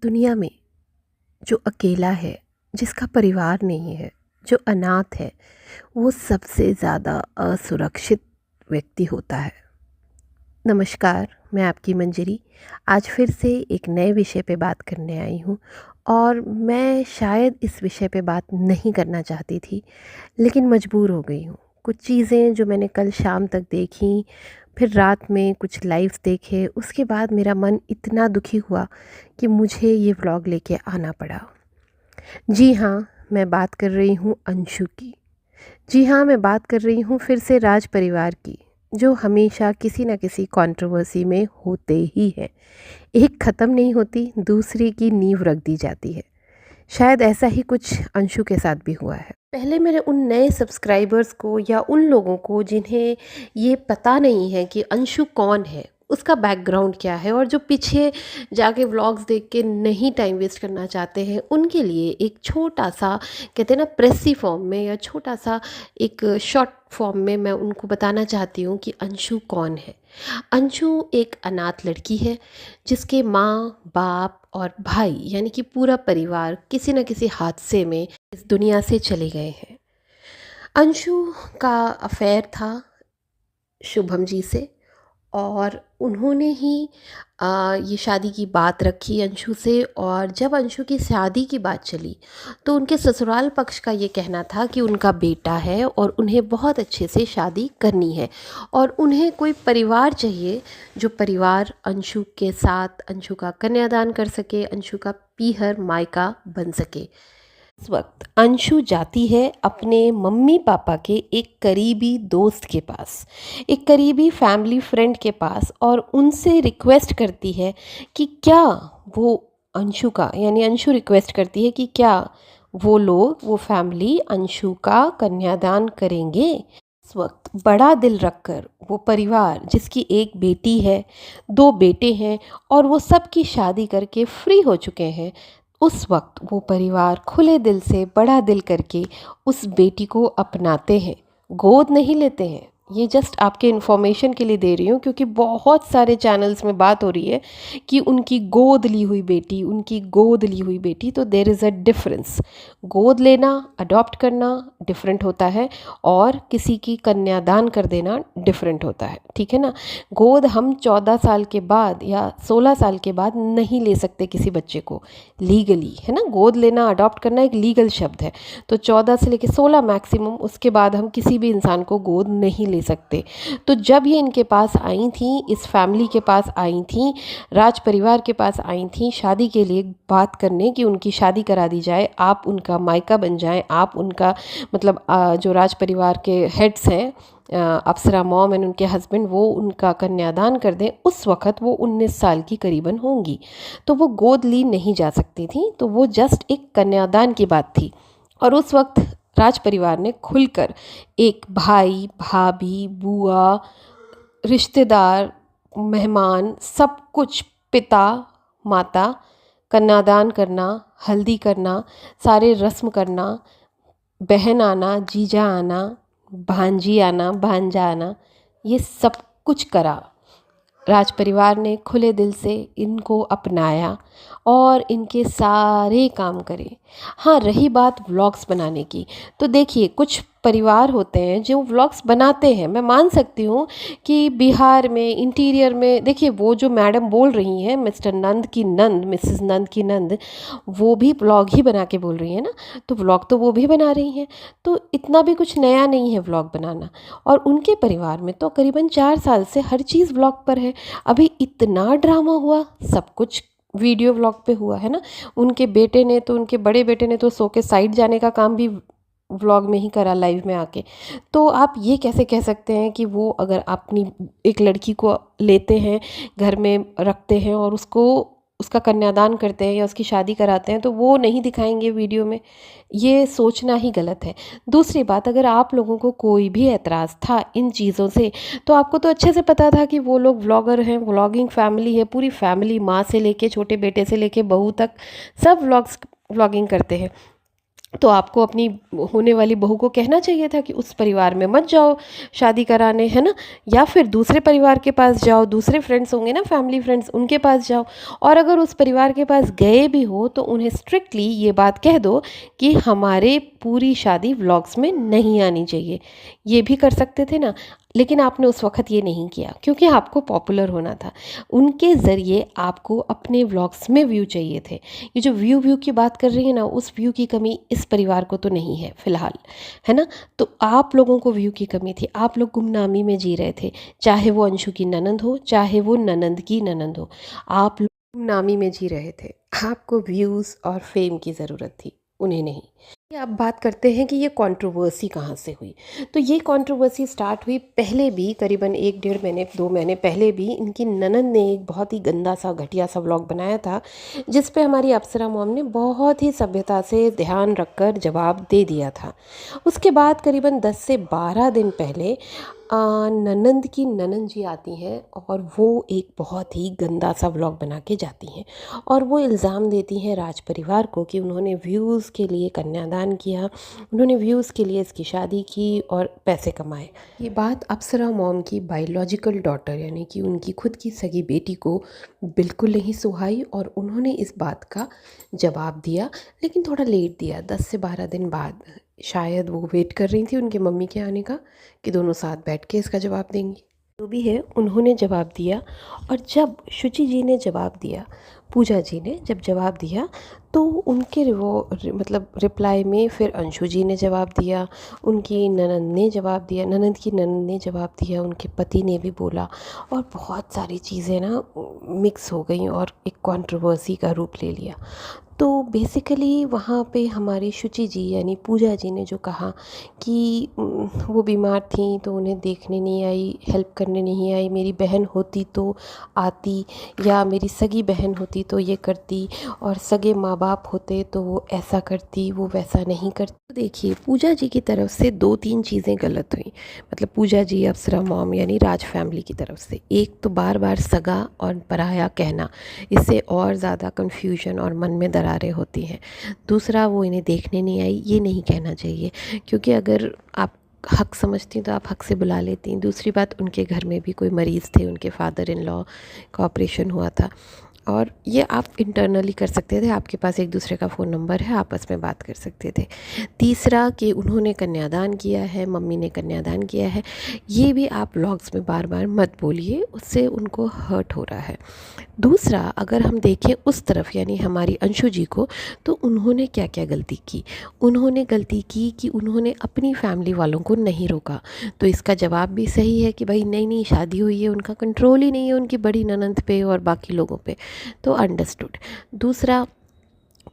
दुनिया में जो अकेला है, जिसका परिवार नहीं है, जो अनाथ है, वो सबसे ज़्यादा असुरक्षित व्यक्ति होता है। नमस्कार, मैं आपकी मंजरी। आज फिर से एक नए विषय पे बात करने आई हूँ और मैं शायद इस विषय पे बात नहीं करना चाहती थी, लेकिन मजबूर हो गई हूँ। कुछ चीज़ें जो मैंने कल शाम तक देखी, फिर रात में कुछ लाइव्स देखे, उसके बाद मेरा मन इतना दुखी हुआ कि मुझे ये व्लॉग लेके आना पड़ा। जी हाँ, मैं बात कर रही हूँ अंशु की। जी हाँ, मैं बात कर रही हूँ फिर से राज परिवार की, जो हमेशा किसी न किसी कंट्रोवर्सी में होते ही हैं। एक ख़त्म नहीं होती, दूसरी की नींव रख दी जाती है। शायद ऐसा ही कुछ अंशु के साथ भी हुआ है। पहले मेरे उन नए सब्सक्राइबर्स को या उन लोगों को जिन्हें ये पता नहीं है कि अंशु कौन है, उसका बैकग्राउंड क्या है, और जो पीछे जाके व्लॉग्स देख के नहीं टाइम वेस्ट करना चाहते हैं, उनके लिए एक छोटा सा, कहते हैं ना, प्रेसी फॉर्म में या छोटा सा एक शॉर्ट फॉर्म में मैं उनको बताना चाहती हूँ कि अंशु कौन है। अंशु एक अनाथ लड़की है जिसके माँ, बाप और भाई यानी कि पूरा परिवार किसी न किसी हादसे में इस दुनिया से चले गए हैं। अंशु का अफेयर था शुभम जी से, और उन्होंने ही ये शादी की बात रखी अंशु से। और जब अंशु की शादी की बात चली तो उनके ससुराल पक्ष का ये कहना था कि उनका बेटा है और उन्हें बहुत अच्छे से शादी करनी है और उन्हें कोई परिवार चाहिए जो परिवार अंशु के साथ अंशु का कन्यादान कर सके, अंशु का पीहर मायका बन सके। इस वक्त अंशु जाती है अपने मम्मी पापा के एक करीबी दोस्त के पास, एक करीबी फैमिली फ्रेंड के पास, और उनसे रिक्वेस्ट करती है कि क्या वो अंशु का, यानी अंशु रिक्वेस्ट करती है कि क्या वो लोग, वो फैमिली अंशु का कन्यादान करेंगे। इस वक्त बड़ा दिल रखकर वो परिवार, जिसकी एक बेटी है, दो बेटे हैं और वो सब की शादी करके फ्री हो चुके हैं, उस वक्त वो परिवार खुले दिल से, बड़ा दिल करके उस बेटी को अपनाते हैं, गोद नहीं लेते हैं। ये जस्ट आपके इन्फॉर्मेशन के लिए दे रही हूँ, क्योंकि बहुत सारे चैनल्स में बात हो रही है कि उनकी गोद ली हुई बेटी, उनकी गोद ली हुई बेटी। तो देयर इज़ अ डिफरेंस। गोद लेना, अडॉप्ट करना डिफरेंट होता है, और किसी की कन्यादान कर देना डिफरेंट होता है, ठीक है ना। गोद हम 14 साल के बाद या 16 साल के बाद नहीं ले सकते किसी बच्चे को, लीगली, है ना। गोद लेना, अडॉप्ट करना एक लीगल शब्द है। तो 14 से लेकर 16 मैक्सिमम, उसके बाद हम किसी भी इंसान को गोद नहीं ले सकते। तो जब ये इनके पास आई थी, इस फैमिली के पास आई थी, राज परिवार के पास आई थी शादी के लिए बात करने कि उनकी शादी करा दी जाए, आप उनका मायका बन जाएं, आप उनका मतलब जो राज परिवार के हेड्स हैं, अप्सरा मॉम एंड उनके हस्बैंड, वो उनका कन्यादान कर दें, उस वक़्त वो 19 साल की करीबन होंगी। तो वो गोद ली नहीं जा सकती थी, तो वो जस्ट एक कन्यादान की बात थी। और उस वक्त राज परिवार ने खुलकर एक भाई, भाभी, बुआ, रिश्तेदार, मेहमान, सब कुछ, पिता, माता, कन्यादान करना, हल्दी करना, सारे रस्म करना, बहन आना, जीजा आना, भांजी आना, भांजा आना, ये सब कुछ करा। राज परिवार ने खुले दिल से इनको अपनाया और इनके सारे काम करे। हाँ, रही बात व्लॉग्स बनाने की, तो देखिए कुछ परिवार होते हैं जो व्लॉग्स बनाते हैं। मैं मान सकती हूँ कि बिहार में इंटीरियर में, देखिए वो जो मैडम बोल रही हैं, मिस्टर नंद की नंद, मिसेस नंद की नंद, वो भी व्लॉग ही बना के बोल रही हैं ना। तो व्लॉग तो वो भी बना रही हैं, तो इतना भी कुछ नया नहीं है व्लॉग बनाना। और उनके परिवार में तो करीबन 4 साल से हर चीज़ व्लॉग पर है। अभी इतना ड्रामा हुआ, सब कुछ वीडियो व्लॉग पे हुआ, है ना। उनके बेटे ने तो, उनके बड़े बेटे ने तो सो के साइड जाने का काम भी व्लॉग में ही करा, लाइव में आके। तो आप ये कैसे कह सकते हैं कि वो, अगर अपनी एक लड़की को लेते हैं, घर में रखते हैं और उसको, उसका कन्यादान करते हैं या उसकी शादी कराते हैं, तो वो नहीं दिखाएंगे वीडियो में? ये सोचना ही गलत है। दूसरी बात, अगर आप लोगों को कोई भी ऐतराज़ था इन चीज़ों से, तो आपको तो अच्छे से पता था कि वो लोग व्लॉगर हैं, व्लॉगिंग फैमिली है, पूरी फैमिली, माँ से लेके छोटे बेटे से लेके बहू तक, सब व्लॉगिंग करते हैं। तो आपको अपनी होने वाली बहू को कहना चाहिए था कि उस परिवार में मत जाओ शादी कराने, है ना। या फिर दूसरे परिवार के पास जाओ, दूसरे फ्रेंड्स होंगे ना, फैमिली फ्रेंड्स, उनके पास जाओ। और अगर उस परिवार के पास गए भी हो तो उन्हें स्ट्रिक्टली ये बात कह दो कि हमारे पूरी शादी व्लॉग्स में नहीं आनी चाहिए। ये भी कर सकते थे ना, लेकिन आपने उस वक्त ये नहीं किया क्योंकि आपको पॉपुलर होना था। उनके ज़रिए आपको अपने व्लॉग्स में व्यू चाहिए थे। ये जो व्यू की बात कर रही है ना, उस व्यू की कमी इस परिवार को तो नहीं है फ़िलहाल, है ना। तो आप लोगों को व्यू की कमी थी, आप लोग गुमनामी में जी रहे थे। चाहे वो अंशु की ननंद हो, चाहे वो ननंद की ननंद हो, आप लोग गुमनामी में जी रहे थे। आपको व्यूज़ और फेम की ज़रूरत थी, उन्हें नहीं। ये अब बात करते हैं कि ये कंट्रोवर्सी कहाँ से हुई। तो ये कंट्रोवर्सी स्टार्ट हुई पहले भी, करीबन 1 डेढ़ महीने 2 महीने पहले भी इनकी ननंद ने एक बहुत ही गंदा सा घटिया सा व्लॉग बनाया था, जिस पे हमारी अप्सरा मॉम ने बहुत ही सभ्यता से ध्यान रखकर जवाब दे दिया था। उसके बाद करीबन 10 से 12 दिन पहले ननंद की ननंद जी आती हैं और वो एक बहुत ही गंदा सा व्लॉग बना के जाती हैं और वो इल्ज़ाम देती हैं राज परिवार को कि उन्होंने व्यूज़ के लिए कन्यादान किया, उन्होंने व्यूज़ के लिए इसकी शादी की और पैसे कमाए। ये बात अप्सरा मॉम की बायोलॉजिकल डॉटर यानी कि उनकी खुद की सगी बेटी को बिल्कुल नहीं सुहाई और उन्होंने इस बात का जवाब दिया, लेकिन थोड़ा लेट दिया, 10 से 12 दिन बाद। शायद वो वेट कर रही थी उनके मम्मी के आने का कि दोनों साथ बैठ के इसका जवाब देंगी। जो भी है, उन्होंने जवाब दिया। और जब शुचि जी ने जवाब दिया, पूजा जी ने जब जवाब दिया, तो उनके मतलब रिप्लाई में फिर अंशु जी ने जवाब दिया, उनकी ननंद ने जवाब दिया, ननंद की ननंद ने जवाब दिया, उनके पति ने भी बोला और बहुत सारी चीज़ें ना मिक्स हो गई और एक कंट्रोवर्सी का रूप ले लिया। तो बेसिकली वहाँ पे हमारी शुचि जी यानी पूजा जी ने जो कहा कि वो बीमार थी तो उन्हें देखने नहीं आई, हेल्प करने नहीं आई, मेरी बहन होती तो आती, या मेरी सगी बहन होती तो ये करती, और सगे माँ बाप होते तो वो ऐसा करती, वो वैसा नहीं करती। तो देखिए, पूजा जी की तरफ से 2-3 चीज़ें गलत हुई। मतलब पूजा जी, अप्सरा मॉम यानी राज फैमिली की तरफ से एक तो बार बार सगा और पराया कहना, इससे और ज़्यादा कन्फ्यूजन और मन में दरारें होती हैं। दूसरा, वो इन्हें देखने नहीं आई, ये नहीं कहना चाहिए क्योंकि अगर आप हक समझती तो आप हक से बुला लेती। दूसरी बात, उनके घर में भी कोई मरीज़ थे, उनके फादर इन लॉ का ऑपरेशन हुआ था और ये आप इंटरनली कर सकते थे, आपके पास एक दूसरे का फ़ोन नंबर है, आपस में बात कर सकते थे। तीसरा कि उन्होंने कन्यादान किया है, मम्मी ने कन्यादान किया है, ये भी आप व्लॉग्स में बार बार मत बोलिए, उससे उनको हर्ट हो रहा है। दूसरा, अगर हम देखें उस तरफ यानी हमारी अंशु जी को, तो उन्होंने क्या क्या गलती की। उन्होंने गलती की कि उन्होंने अपनी फैमिली वालों को नहीं रोका। तो इसका जवाब भी सही है कि भाई नई नई शादी हुई है, उनका कंट्रोल ही नहीं है उनकी बड़ी ननंद पे और बाकी लोगों पे, तो अंडरस्टूड। दूसरा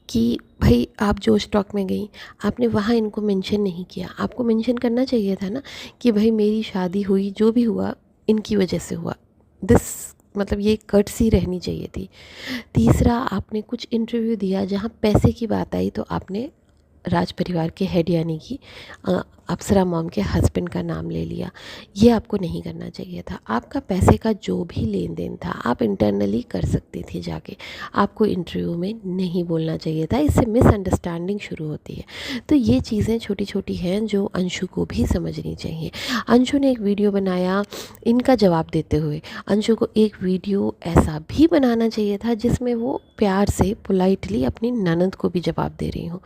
कि भाई आप जो स्टॉक में गई, आपने वहाँ इनको मेंशन नहीं किया। आपको मेंशन करना चाहिए था ना कि भाई मेरी शादी हुई, जो भी हुआ इनकी वजह से हुआ। दिस मतलब ये कर्टसी रहनी चाहिए थी। तीसरा, आपने कुछ इंटरव्यू दिया जहाँ पैसे की बात आई तो आपने राज परिवार के हेड यानी कि अप्सरा मॉम के हस्बैंड का नाम ले लिया। ये आपको नहीं करना चाहिए था। आपका पैसे का जो भी लेन देन था आप इंटरनली कर सकती थी जाके, आपको इंटरव्यू में नहीं बोलना चाहिए था। इससे मिसअंडरस्टैंडिंग शुरू होती है। तो ये चीज़ें छोटी छोटी हैं जो अंशु को भी समझनी चाहिए। अंशु ने एक वीडियो बनाया इनका जवाब देते हुए। अंशु को एक वीडियो ऐसा भी बनाना चाहिए था जिसमें वो प्यार से पोलाइटली अपनी ननद को भी जवाब दे रही हो,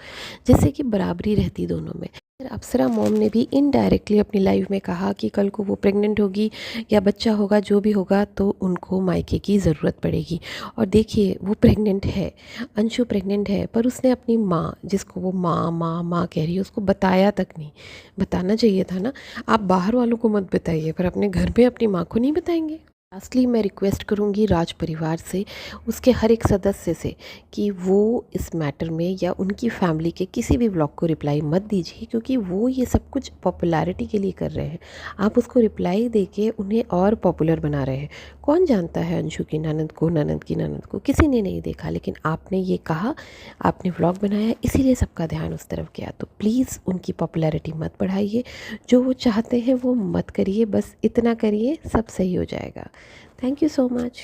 जिससे कि बराबरी रहती दोनों में। फिर अप्सरा मॉम ने भी इनडायरेक्टली अपनी लाइफ में कहा कि कल को वो प्रेग्नेंट होगी या बच्चा होगा, जो भी होगा, तो उनको मायके की ज़रूरत पड़ेगी। और देखिए, वो प्रेग्नेंट है, अंशु प्रेग्नेंट है, पर उसने अपनी माँ, जिसको वो माँ माँ माँ कह रही है, उसको बताया तक नहीं। बताना चाहिए था ना। आप बाहर वालों को मत बताइए, पर अपने घर में अपनी माँ को नहीं बताएंगे। लास्टली मैं रिक्वेस्ट करूँगी राज परिवार से, उसके हर एक सदस्य से, कि वो इस मैटर में या उनकी फैमिली के किसी भी व्लॉग को रिप्लाई मत दीजिए, क्योंकि वो ये सब कुछ पॉपुलैरिटी के लिए कर रहे हैं। आप उसको रिप्लाई देके उन्हें और पॉपुलर बना रहे हैं। कौन जानता है अंशु की ननंद को, ननंद की ननंद को किसी ने नहीं देखा, लेकिन आपने ये कहा, आपने व्लॉग बनाया, इसीलिए सबका ध्यान उस तरफ गया। तो प्लीज़ उनकी पॉपुलैरिटी मत बढ़ाइए, जो वो चाहते हैं वो मत करिए, बस इतना करिए, सब सही हो जाएगा। Thank you so much.